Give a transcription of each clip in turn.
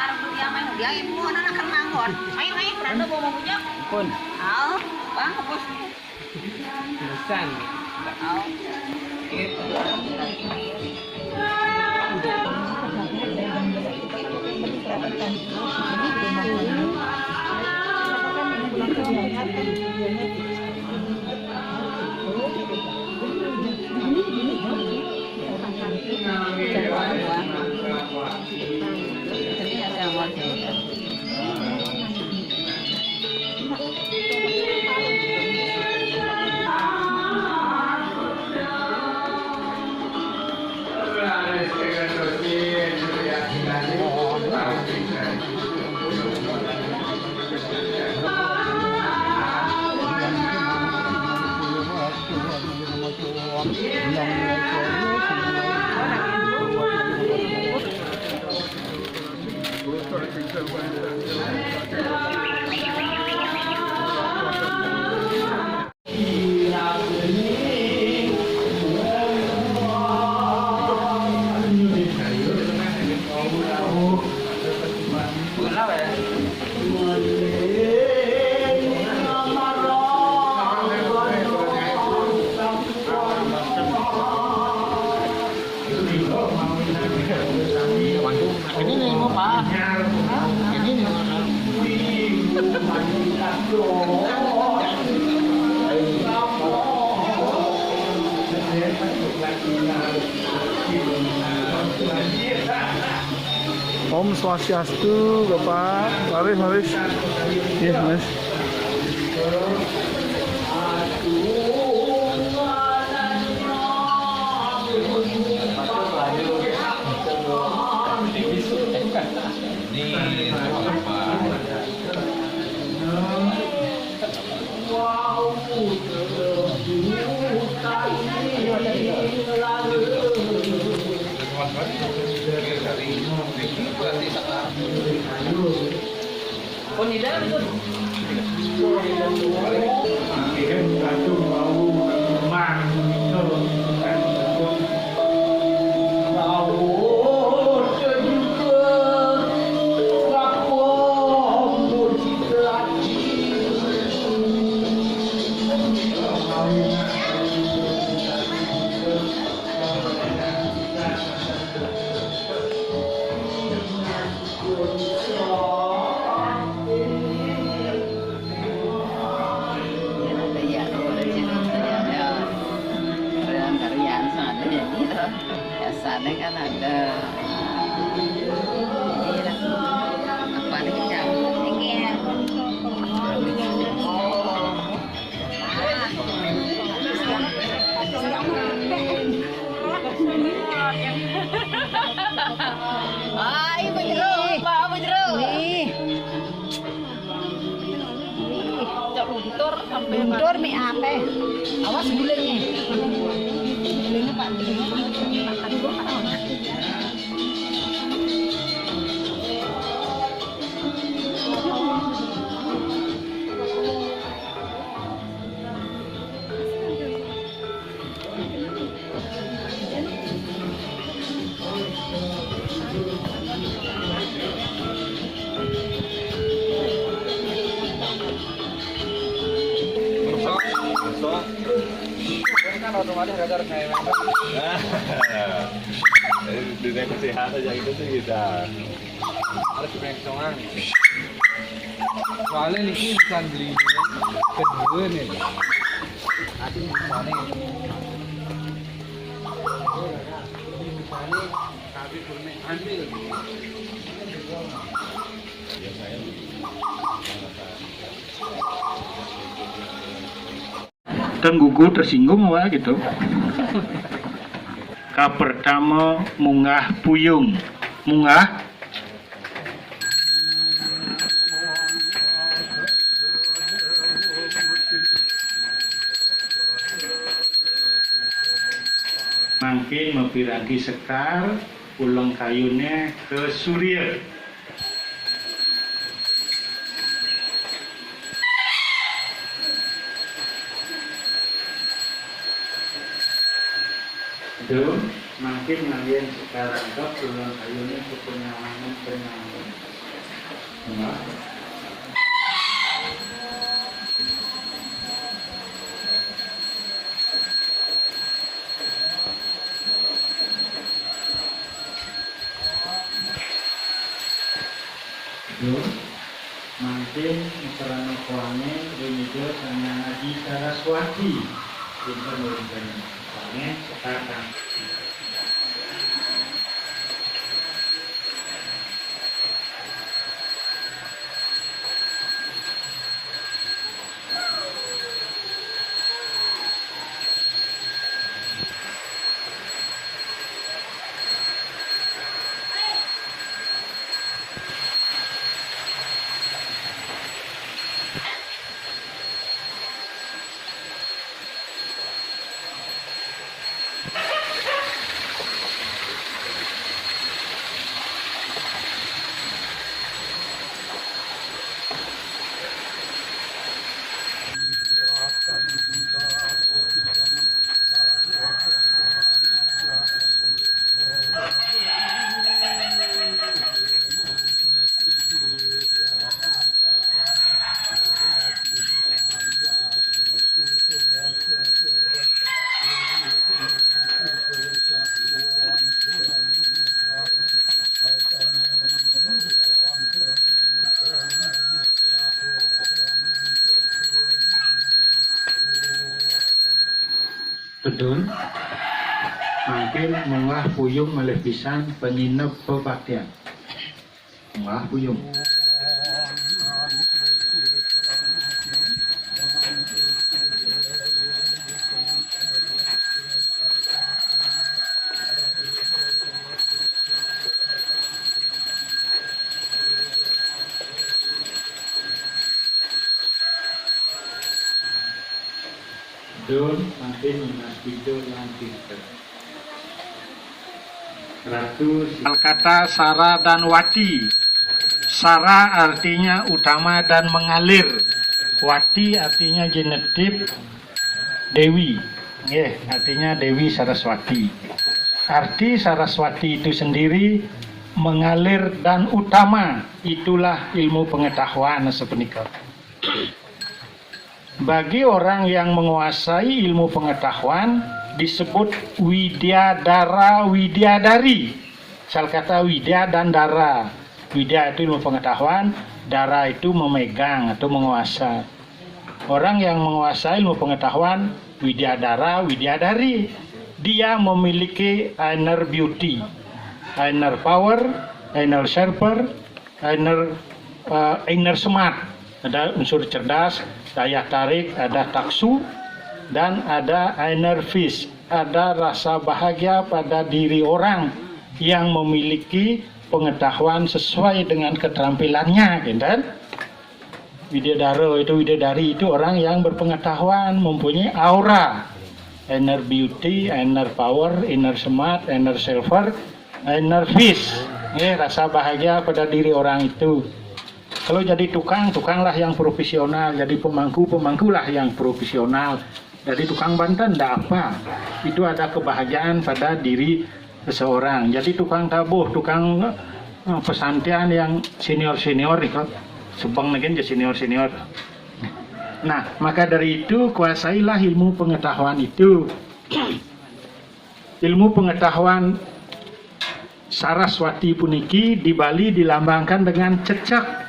arep dia main dia ibu anak kan manggon. Main beranda mau punya. Pun. Au, Bang, bos. Terusan. Au. Ini nih mau Pak. Ini nih. Om Swastiastu, Bapak. Laris. Iya, Mas. Biasanya kan ada apa nih kecap ini ya. Ibu jeruk, Pak, ibu jeruk. Cak luntur sampai luntur mie apa? Awas gulingnya. Gulingnya Pak, makan gua Pak. Kan otomatis radar kayak dunia kesehatan aja itu sih kita harus pengen soalnya ini bisa beli kedua nih nanti misalnya tapi kurang ambil Tenggugu tersinggung wah gitu. Pertama munggah puyung, munggah mungkin mempirangi sekar ulang kayunya ke Surya. Itu makin kalian sekarang kok ulang kayunya ke penyawangan Munggah. Yuk, mungkin Sarana Kuange Renido Sanya Adi Saraswati Pinter Muridnya Kuange sekarang Pedun mungkin munggah puyung malih pisan penyinep pebaktian. Munggah puyung. Dun makin Mas Bido yang pinter. Ratu kata Sara dan Wati. Sara artinya utama dan mengalir. Wati artinya genetik Dewi. Artinya Dewi Saraswati. Arti Saraswati itu sendiri mengalir dan utama. Itulah ilmu pengetahuan sepenikah. Bagi orang yang menguasai ilmu pengetahuan disebut widyadara widyadari. Asal kata widya dan dara. Widya itu ilmu pengetahuan, dara itu memegang atau menguasai. Orang yang menguasai ilmu pengetahuan widyadara widyadari, dia memiliki inner beauty, inner power, inner sharper, inner smart. Ada unsur cerdas, daya tarik, ada taksu, dan ada inner peace, ada rasa bahagia pada diri orang yang memiliki pengetahuan sesuai dengan keterampilannya, gitu. Widadari itu orang yang berpengetahuan, mempunyai aura, inner beauty, inner power, inner smart, inner silver, inner peace, rasa bahagia pada diri orang itu. Kalau jadi tukanglah yang profesional. Jadi pemangkulah yang profesional. Jadi tukang banten tidak apa. Itu ada kebahagiaan pada diri seseorang. Jadi tukang tabuh, tukang pesantren yang senior itu. Sebang lagi senior. Nah, maka dari itu kuasailah ilmu pengetahuan itu. Ilmu pengetahuan Saraswati puniki di Bali dilambangkan dengan cecak.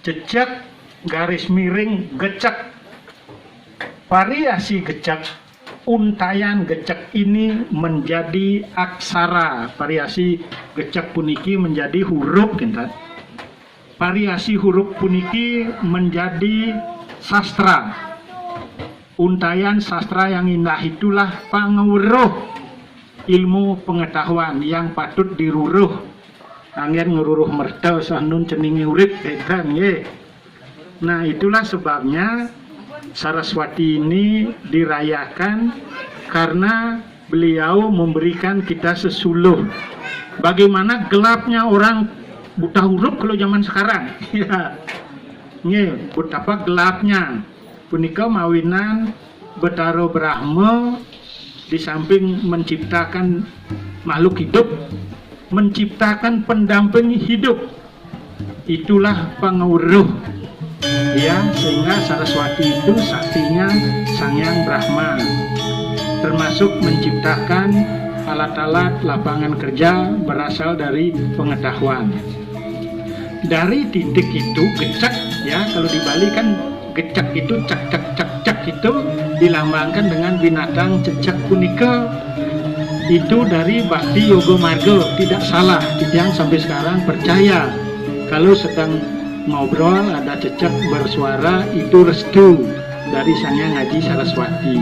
Cecak garis miring gecek. Variasi gecek, untayan gecek ini menjadi aksara. Variasi gecek puniki menjadi huruf, gitu. Variasi huruf puniki menjadi sastra. Untayan sastra yang indah itulah panguruh ilmu pengetahuan yang patut diruruh. Angin ngururuh merta sahnun ceningi urip edan ye. Nah, itulah sebabnya Saraswati ini dirayakan karena beliau memberikan kita sesuluh. Bagaimana gelapnya orang buta huruf kalau zaman sekarang. Ya. Betapa gelapnya. Punika mawinan Betaro Brahma di samping menciptakan makhluk hidup, menciptakan pendamping hidup. itulah penguruh, ya, sehingga Saraswati itu saktinya Sang Hyang Brahma, termasuk menciptakan alat-alat lapangan kerja berasal dari pengetahuan. Dari titik itu gecak, ya, kalau di Bali kan gecak itu cak cak cak cak itu dilambangkan dengan binatang cecak punika. Itu dari Bakti Yoga Marga, tidak salah. Yang sampai sekarang percaya kalau sedang ngobrol ada cecak bersuara, itu restu dari Sang Hyang Haji Saraswati.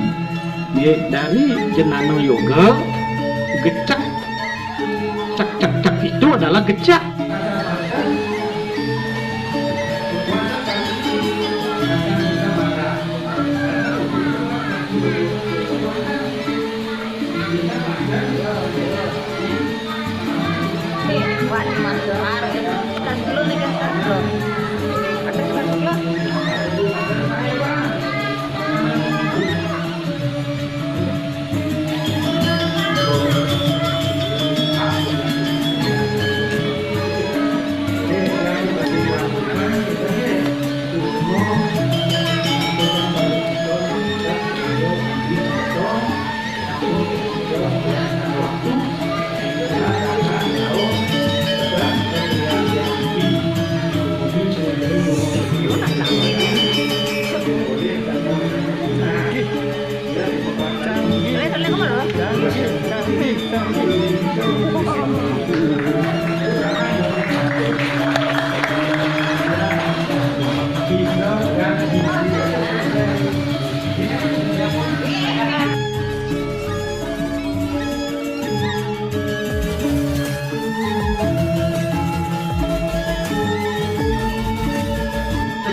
Dari Jenano Yoga, gecak cak cak cak itu adalah gecak. Wah, cuma sehari. Kan dulu nih kan dulu. Ada sekolah.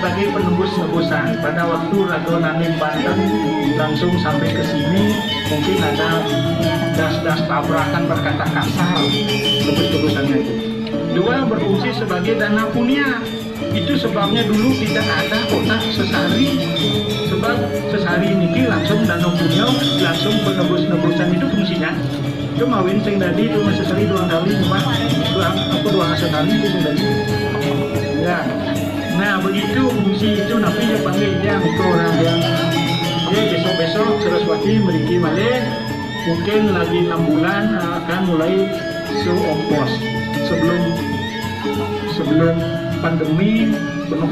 Sebagai penembus-nebusan pada waktu Ragonaning Banten langsung sampai ke sini, mungkin ada das-das tabrakan berkata kasar tembus-nebusannya itu. Dua, berfungsi sebagai dana punya. Itu sebabnya dulu tidak ada otak sesari, sebab sesari ini langsung dana punya, langsung penembus-nebusan itu fungsinya. Itu mawin sing tadi itu sesari dua kali, cuma dua sesari itu sing tadi. Ya. Nah begitu fungsi itu nanti dia panggil dia itu orang yang besok-besok Saraswati memiliki malih, mungkin lagi 6 bulan akan mulai ongkos sebelum pandemi penuh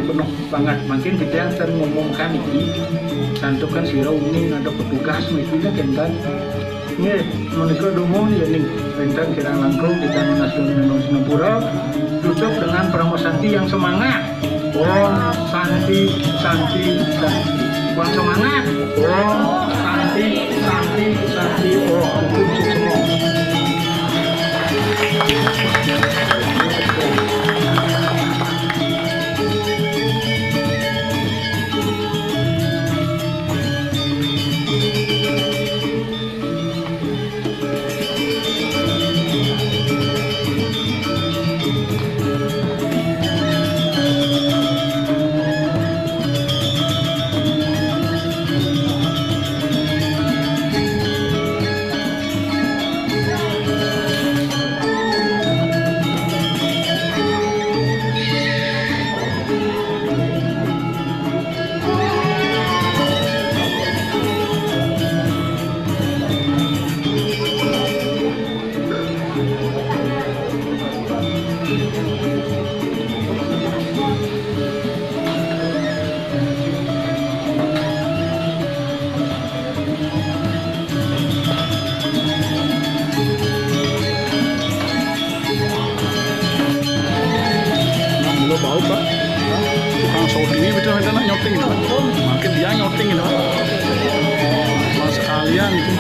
banget. Makin kita akan ngomongkan ini santukan sirau ini ada petugas itu kan ini manusia domo ya nih tentang kira langkung kita nasional pura tutup dengan pramosanti yang semangat. Om Santi Santi Santi. Buang semangat. Om Santi Santi Santi. Om hukum semua. Bau pak, tukang shootingnya betul betul nak nyoting itu, makin dia nyoting itu, mas sekalian itu,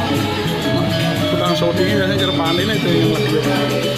tukang shootingnya biasanya cara panen itu yang lagi.